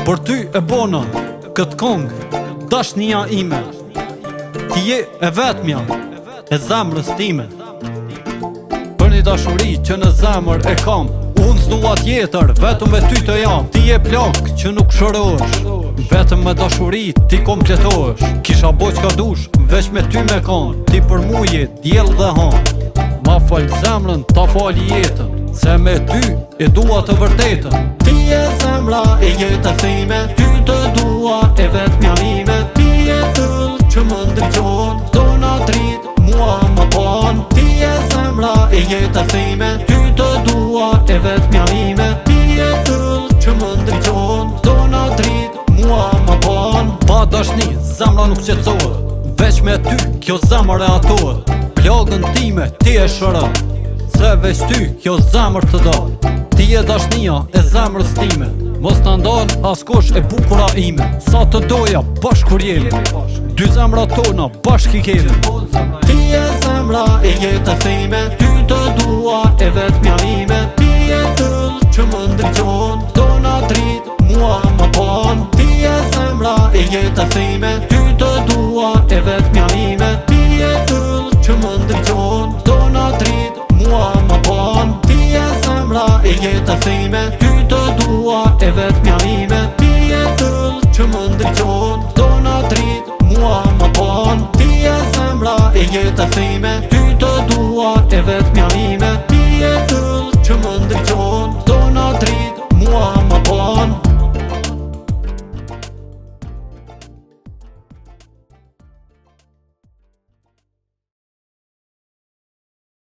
Për ty e bona këtë kongë, dashnia ime. Ti je e vetmja e zemrës time. Për një dashuri që në zemër e kam, unë s'dua tjetër, vetëm me ty të jam. Ti je plak që nuk shërosh, vetëm me dashuri ti kompletosh. Kisha bo qka dush, veç me ty me kanë. Ti për mu je djell dhe han. Ma fal zemrën, ta fal jetën, se me ty e dua të vërtetën. Ti e zemra e jetës ime, ty të dua e vetmja ime. Ti e tëll që më ndryqon, do na drit mua më pan. Ti e zemra e jetës ime, ty të dua e vetmja ime. Ti e tëll që më ndryqon, do na drit mua më pan. Pa dashni, zemra nuk qetësohet, veç me ty kjo zemër e atohet. Plagën time ti e shëron, se veç ty kjo zemër të dal. Ti e dashnia e zemrës time, mos të ndal askush e bukura ime. Sa të doja bashk kur jemi, dy zemra tona bashk i kemi. Ti e zemra e jetës ime, ty të dua e vetmja ime. Ti e tëll që më ndryqon, do na drit mua më pan. Ti e zemra e jetës ime, ty të dua e vetmja ime. Ti e tëll që më ndryqon, do na drit mua më pan. Ti e zemra e jetës ime, ty të dua e vetmja ime. Ti e tëll që më ndryqon, do na drit mua më pan. Ti e zemra e jetës ime.